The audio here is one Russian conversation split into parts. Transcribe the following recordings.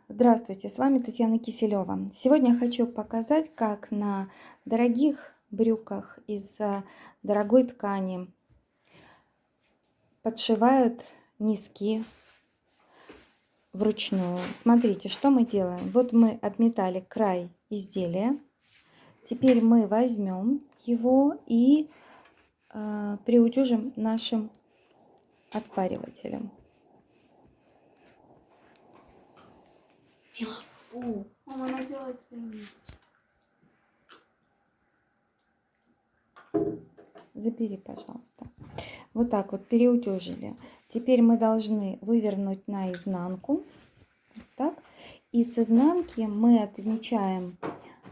Здравствуйте, с вами Татьяна Киселева. Сегодня хочу показать, как на дорогих брюках из дорогой ткани подшивают низки вручную. Смотрите, что мы делаем. Вот мы отметали край изделия. Теперь мы возьмем его и приутюжим нашим отпаривателем. Фу, мама, она взяла тебя. Забери, пожалуйста. Вот так вот переутюжили. Теперь мы должны вывернуть наизнанку. Вот так. И с изнанки мы отмечаем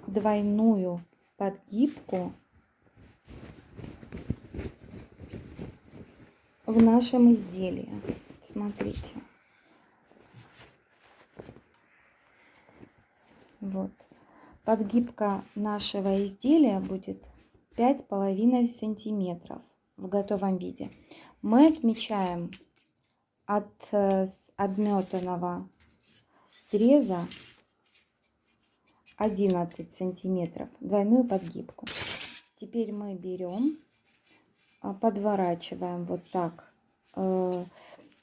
двойную подгибку в нашем изделии. Смотрите. Вот. Подгибка нашего изделия будет 5,5 сантиметров в готовом виде. Мы отмечаем от обметанного среза 11 сантиметров двойную подгибку. Теперь мы берем, подворачиваем вот так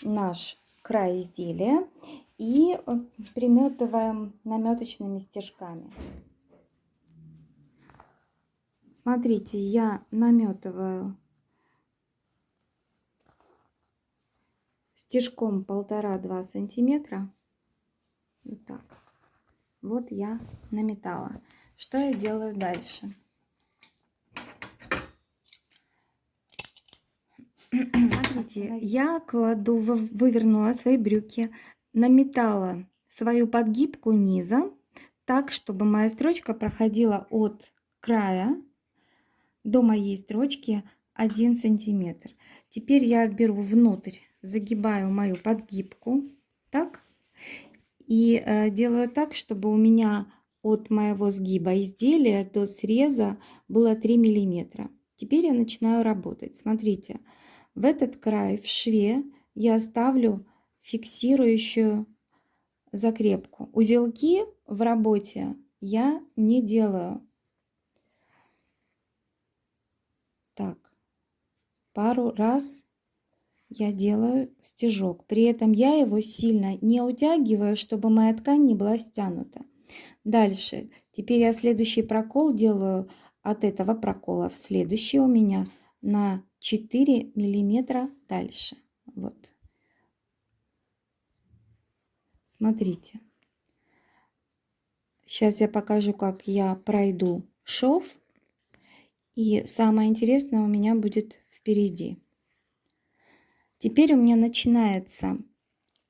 наш край изделия и приметываем наметочными стежками. Смотрите, я наметываю стежком 1,5-2 сантиметра. Вот так. Вот я наметала. Что я делаю дальше? Смотрите, я вывернула свои брюки, наметала свою подгибку низа так, чтобы моя строчка проходила от края до моей строчки 1 сантиметр. Теперь я беру внутрь, загибаю мою подгибку так и делаю так, чтобы у меня от моего сгиба изделия до среза было 3 миллиметра. Теперь я начинаю работать. Смотрите, в этот край, в шве, я ставлю фиксирующую закрепку. Узелки в работе я не делаю. Так, пару раз я делаю стежок. При этом я его сильно не утягиваю, чтобы моя ткань не была стянута. Дальше. Теперь я следующий прокол делаю от этого прокола в следующий у меня на 4 миллиметра дальше. Вот. Смотрите. Сейчас я покажу, как я пройду шов. И самое интересное у меня будет впереди. Теперь у меня начинается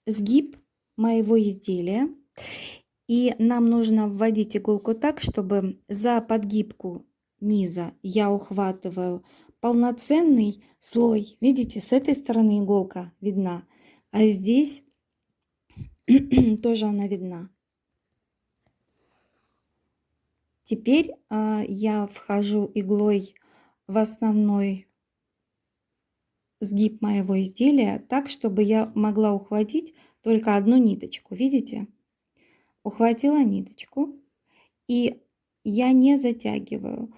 сгиб моего изделия. И нам нужно вводить иголку так, чтобы за подгибку низа я ухватываю полноценный слой. Видите, с этой стороны иголка видна, а здесь тоже она видна. Теперь я вхожу иглой в основной сгиб моего изделия так, чтобы я могла ухватить только одну ниточку. Видите? Ухватила ниточку, и я не затягиваю.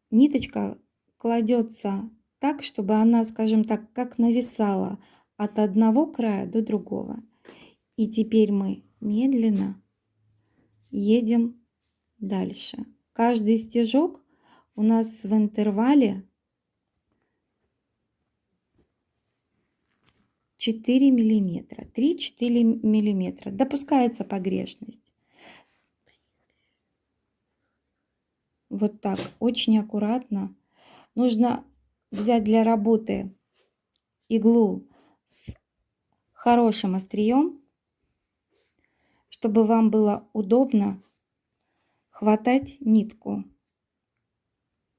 Ниточка кладется так, чтобы она, скажем так, как нависала от одного края до другого. И теперь мы медленно едем дальше. Каждый стежок у нас в интервале 4 миллиметра, 3-4 миллиметра. Допускается погрешность. Вот так, очень аккуратно. Нужно взять для работы иглу с хорошим острием, чтобы вам было удобно хватать нитку,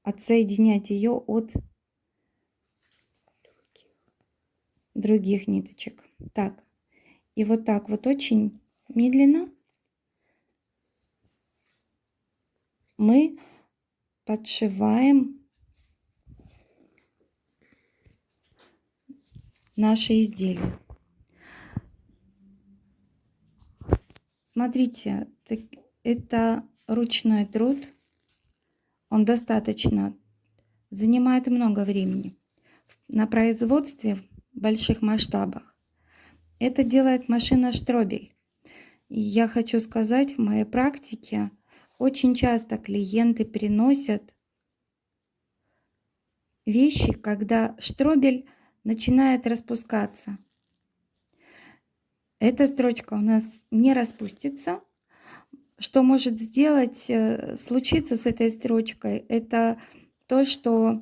отсоединять ее от других ниточек. Так, и вот так вот очень медленно мы подшиваем наше изделие. Смотрите, это ручной труд. Он достаточно занимает много времени. На производстве в больших масштабах это делает машина Штробель. И я хочу сказать, в моей практике очень часто клиенты приносят вещи, когда штробель начинает распускаться. Эта строчка у нас не распустится. Что может случиться с этой строчкой? Это то, что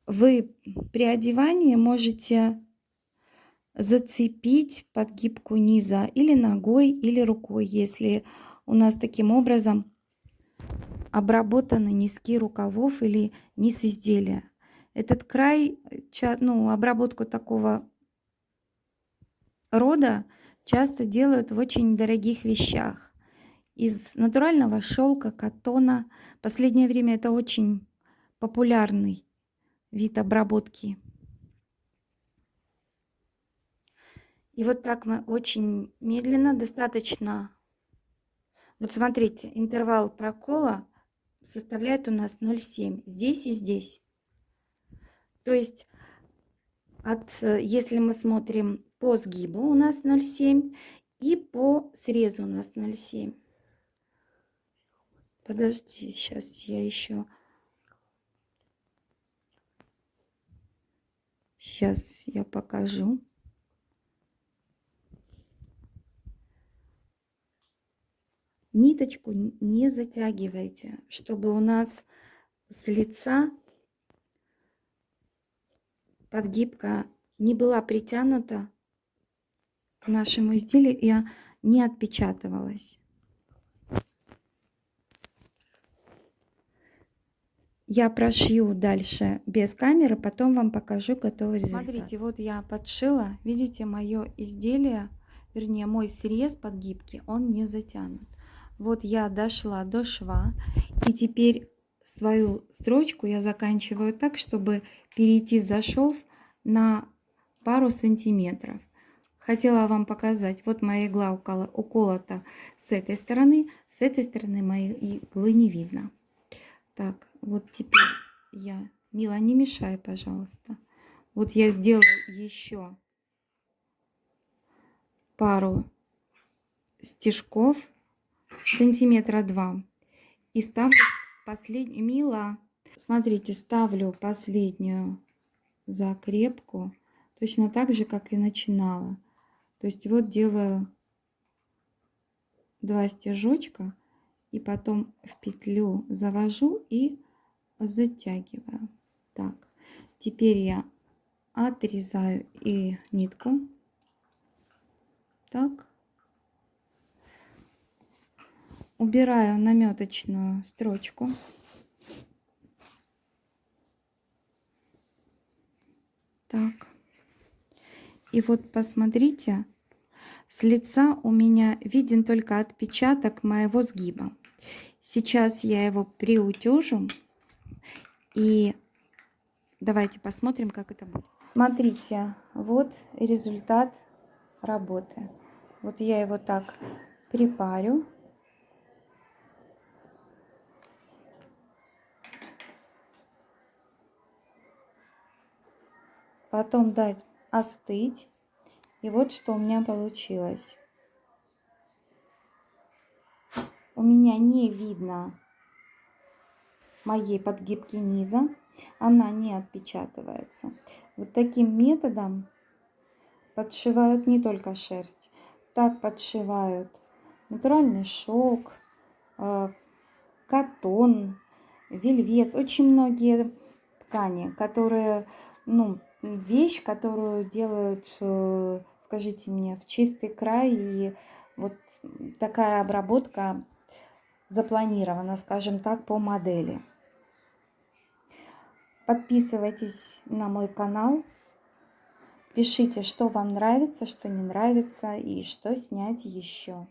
вы при одевании можете зацепить подгибку низа или ногой, или рукой, если у нас таким образом обработаны низки рукавов или низ изделия. Этот край, обработку такого рода часто делают в очень дорогих вещах. Из натурального шелка, катона. В последнее время это очень популярный вид обработки. И вот так мы очень медленно, достаточно... Вот смотрите, интервал прокола составляет у нас 0,7 здесь и здесь. То есть, если мы смотрим по сгибу, у нас 0,7 и по срезу у нас 0,7. Подожди, сейчас я еще... Сейчас я покажу. Ниточку не затягивайте, чтобы у нас с лица подгибка не была притянута к нашему изделию и не отпечатывалась. Я прошью дальше без камеры, потом вам покажу готовый результат. Смотрите, вот я подшила. Видите, мое изделие, вернее, мой срез подгибки, он не затянут. Вот я дошла до шва, и теперь свою строчку я заканчиваю так, чтобы перейти за шов на пару сантиметров. Хотела вам показать, вот моя игла уколота с этой стороны моей иглы не видно. Так, вот теперь я... Мила, не мешай, пожалуйста. Вот я сделаю еще пару стежков сантиметра 2 и ставлю последнюю... Мила, смотрите, ставлю последнюю закрепку точно так же, как и начинала. То есть вот делаю 2 стежочка и потом в петлю завожу и затягиваю. Так, теперь я отрезаю и нитку. Так. Убираю наметочную строчку. Так. И вот посмотрите, с лица у меня виден только отпечаток моего сгиба. Сейчас я его приутюжу. И давайте посмотрим, как это будет. Смотрите, вот результат работы. Вот я его так припарю. Потом дать остыть. И вот что у меня получилось. У меня не видно моей подгибки низа. Она не отпечатывается. Вот таким методом подшивают не только шерсть. Так подшивают натуральный шелк, катон, вельвет. Очень многие ткани, которые, вещь, которую делают, скажите мне, в чистый край. И вот такая обработка запланирована, скажем так, по модели. Подписывайтесь на мой канал. Пишите, что вам нравится, что не нравится и что снять еще.